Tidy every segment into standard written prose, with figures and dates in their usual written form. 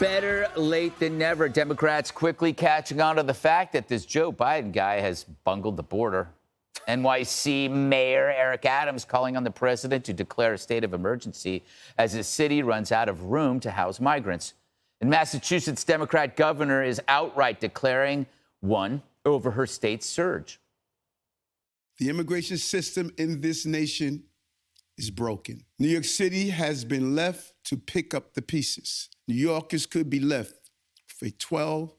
Better late than never. Democrats quickly catching on to the fact that this Joe Biden guy has bungled the border. NYC Mayor Eric Adams calling on the president to declare a state of emergency as his city runs out of room to house migrants. And Massachusetts Democrat governor is outright declaring one over her state's surge. The immigration system in this nation is broken. New York City has been left to pick up the pieces. New Yorkers could be left with a $12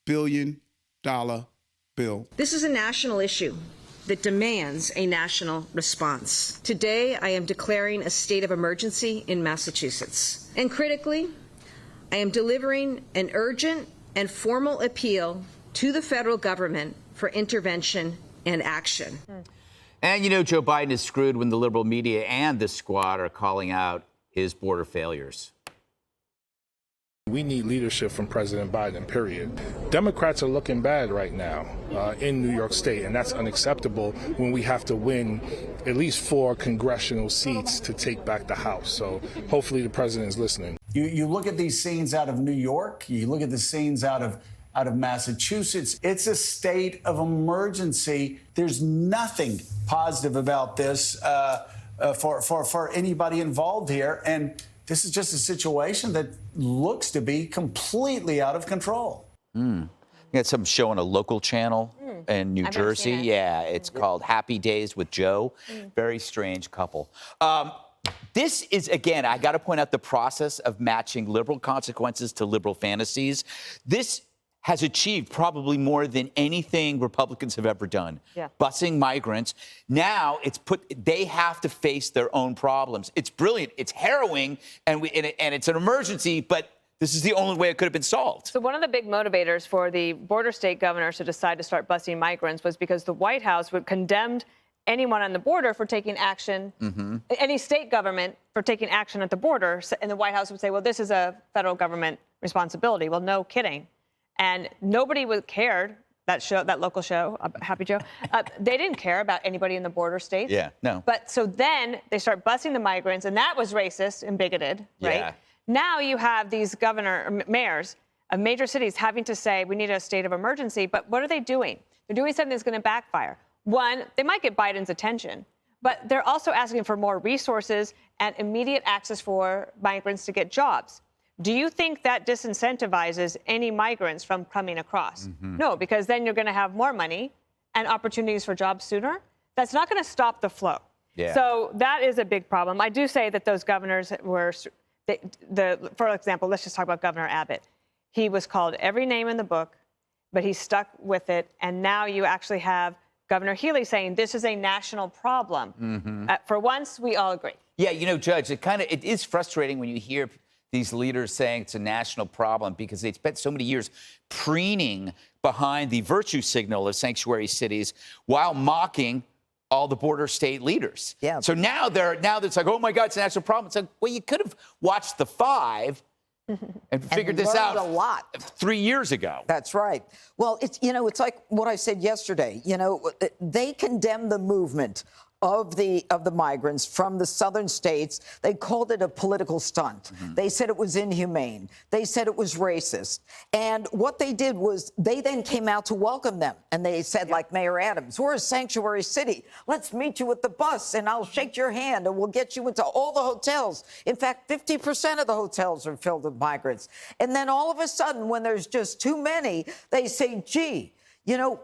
billion bill. This is a national issue that demands a national response. Today, I am declaring a state of emergency in Massachusetts. And critically, I am delivering an urgent and formal appeal to the federal government for intervention and action. And you know, Joe Biden is screwed when the liberal media and this squad are calling out his border failures. We need leadership from President Biden, period. Democrats are looking bad right now in New York State, and that's unacceptable when we have to win at least 4 congressional seats to take back the House. So hopefully the president is listening. You look at these scenes out of New York, you look at the scenes out of Massachusetts. It's a state of emergency. There's nothing positive about this for anybody involved here. And this is just a situation that looks to be completely out of control. You got some show on a local channel in New Jersey. Yeah, it's called Happy Days with Joe. Very strange couple. This is, again, I got to point out the process of matching liberal consequences to liberal fantasies. This has achieved probably more than anything Republicans have ever done. Busing migrants. Now they have to face their own problems. It's brilliant. It's harrowing, and it's an emergency, but this is the only way it could have been solved. So one of the big motivators for the border state governors to decide to start busing migrants was because the White House would condemn anyone on the border for taking action, any state government for taking action at the border, and the White House would say, well, this is a federal government responsibility. Well, no kidding. And nobody cared, that local show, Happy Joe, they didn't care about anybody in the border states. Yeah, no. But so then they start busing the migrants, and that was racist and bigoted, right? Yeah. Now you have these mayors of major cities having to say, we need a state of emergency, but what are they doing? They're doing something that's going to backfire. One, they might get Biden's attention, but they're also asking for more resources and immediate access for migrants to get jobs. Do you think that disincentivizes any migrants from coming across? No, because then you're going to have more money and opportunities for jobs sooner. That's not going to stop the flow. Yeah. So that is a big problem. I do say that those governors were, for example, let's just talk about Governor Abbott. He was called every name in the book, but he stuck with it. And now you actually have Governor Healy saying this is a national problem. For once, we all agree. Yeah, you know, Judge, it is frustrating when you hear these leaders saying it's a national problem because they spent so many years preening behind the virtue signal of sanctuary cities while mocking all the border state leaders. Yeah. So now it's like, oh my God, it's a national problem. It's like, well, you could have watched The Five and figured this out a lot 3 years ago. That's right. Well, it's like what I said yesterday. They condemn the movement of the migrants from the southern states. They called it a political stunt. They said it was inhumane. They said it was racist. And what they did was they then came out to welcome them. And they said, like Mayor Adams, we're a sanctuary city. Let's meet you at the bus and I'll shake your hand and we'll get you into all the hotels. In fact, 50% of the hotels are filled with migrants. And then all of a sudden, when there's just too many, they say, gee,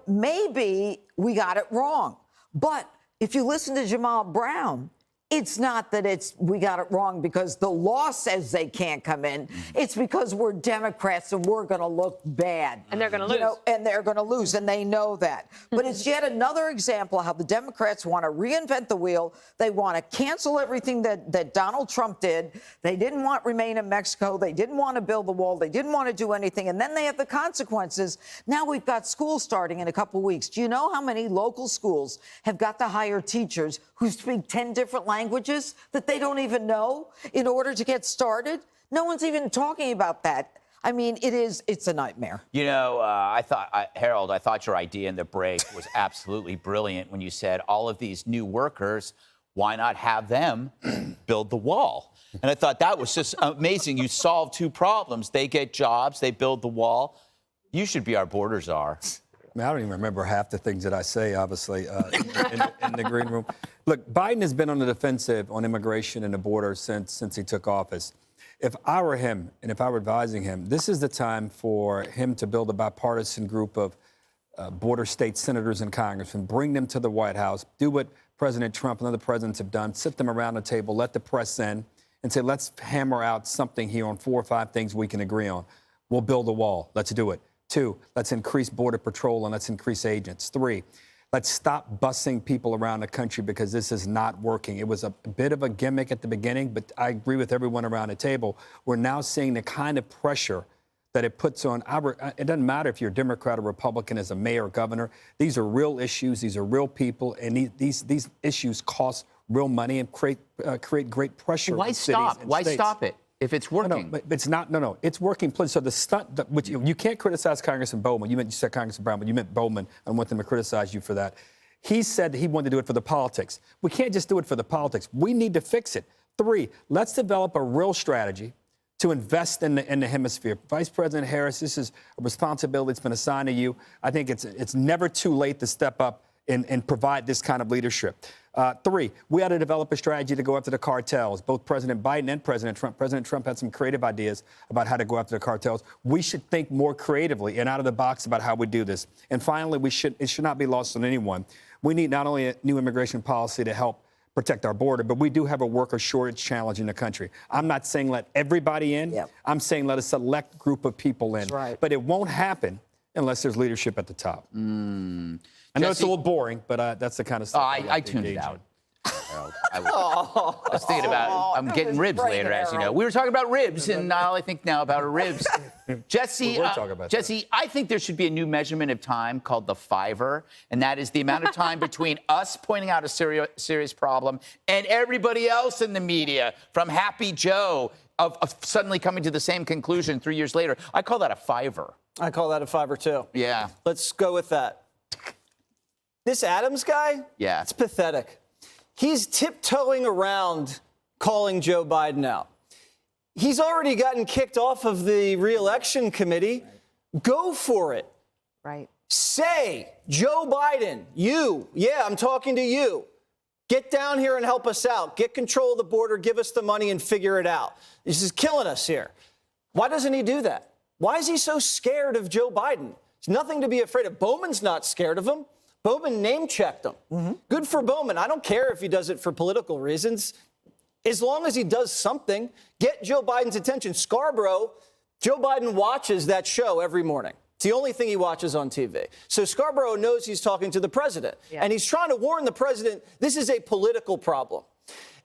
maybe we got it wrong. But if you listen to Jamal Brown, it's not that we got it wrong because the law says they can't come in. It's because we're Democrats and we're going to look bad. And they're going to lose. And they're going to lose, and they know that. But it's yet another example of how the Democrats want to reinvent the wheel. They want to cancel everything that Donald Trump did. They didn't want Remain in Mexico. They didn't want to build the wall. They didn't want to do anything. And then they have the consequences. Now we've got school starting in a couple weeks. Do you know how many local schools have got to hire teachers who speak 10 different languages that they don't even know in order to get started? No one's even talking about that. I mean, it's a nightmare. Harold, I thought your idea in the break was absolutely brilliant when you said all of these new workers, why not have them build the wall? And I thought that was just amazing. You solve two problems. They get jobs. They build the wall. You should be our border czar. I don't even remember half the things that I say, obviously, in the green room. Look, Biden has been on the defensive on immigration and the border since he took office. If I were him and if I were advising him, this is the time for him to build a bipartisan group of border state senators and congressmen, bring them to the White House, do what President Trump and other presidents have done, sit them around the table, let the press in, and say, let's hammer out something here on 4 or 5 things we can agree on. We'll build a wall. Let's do it. 2, let's increase border patrol and let's increase agents. 3, let's stop busing people around the country because this is not working. It was a bit of a gimmick at the beginning, but I agree with everyone around the table. We're now seeing the kind of pressure that it puts on it doesn't matter if you're a Democrat or Republican as a mayor or governor. These are real issues. These are real people. And these issues cost real money and create great pressure. Why stop? Why stop it if it's working? No, but it's not. No, it's working. So the stunt, which you can't criticize Congressman Bowman. You said Congressman Brown, but you meant Bowman. I want them to criticize you for that. He said that he wanted to do it for the politics. We can't just do it for the politics. We need to fix it. 3, let's develop a real strategy to invest in the hemisphere. Vice President Harris, this is a responsibility that's been assigned to you. I think it's never too late to step up and provide this kind of leadership. 3, we ought to develop a strategy to go after the cartels. Both President Biden and President Trump. President Trump had some creative ideas about how to go after the cartels. We should think more creatively and out of the box about how we do this. And finally, it should not be lost on anyone. We need not only a new immigration policy to help protect our border, but we do have a worker shortage challenge in the country. I'm not saying let everybody in. Yep. I'm saying let a select group of people in. That's right. But it won't happen unless there's leadership at the top. I know it's a little boring, but that's the kind of stuff I tuned it out. I was thinking about, I'm getting ribs later, as you know. We were talking about ribs, and now I think now about our ribs. Jesse, I think there should be a new measurement of time called the fiver, and that is the amount of time between us pointing out a serious problem and everybody else in the media, from Happy Joe, of suddenly coming to the same conclusion 3 years later. I call that a fiver. I call that a fiver, too. Yeah. Let's go with that. This Adams guy? Yeah. It's pathetic. He's tiptoeing around calling Joe Biden out. He's already gotten kicked off of the re-election committee. Go for it. Right. Say, Joe Biden, I'm talking to you. Get down here and help us out. Get control of the border, give us the money, and figure it out. This is killing us here. Why doesn't he do that? Why is he so scared of Joe Biden? There's nothing to be afraid of. Bowman's not scared of him. Bowman name-checked him. Good for Bowman. I don't care if he does it for political reasons. As long as he does something, get Joe Biden's attention. Scarborough, Joe Biden watches that show every morning. It's the only thing he watches on TV. So Scarborough knows he's talking to the president. Yeah. And he's trying to warn the president, this is a political problem.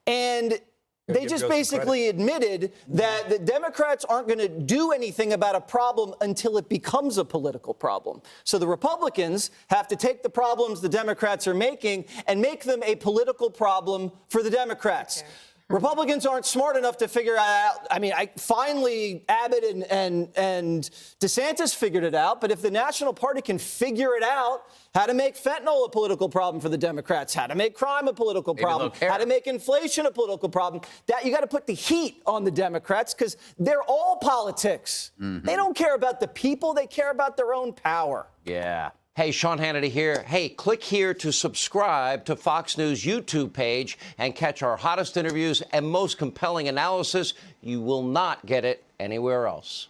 And they just basically admitted that the Democrats aren't going to do anything about a problem until it becomes a political problem. So the Republicans have to take the problems the Democrats are making and make them a political problem for the Democrats. Okay. Republicans aren't smart enough to figure out. I mean, finally Abbott and DeSantis figured it out. But if the National Party can figure it out, how to make fentanyl a political problem for the Democrats, how to make crime a political problem, how to make inflation a political problem, that you got to put the heat on the Democrats because they're all politics. They don't care about the people. They care about their own power. Yeah. Hey, Sean Hannity here. Hey, click here to subscribe to Fox News YouTube page and catch our hottest interviews and most compelling analysis. You will not get it anywhere else.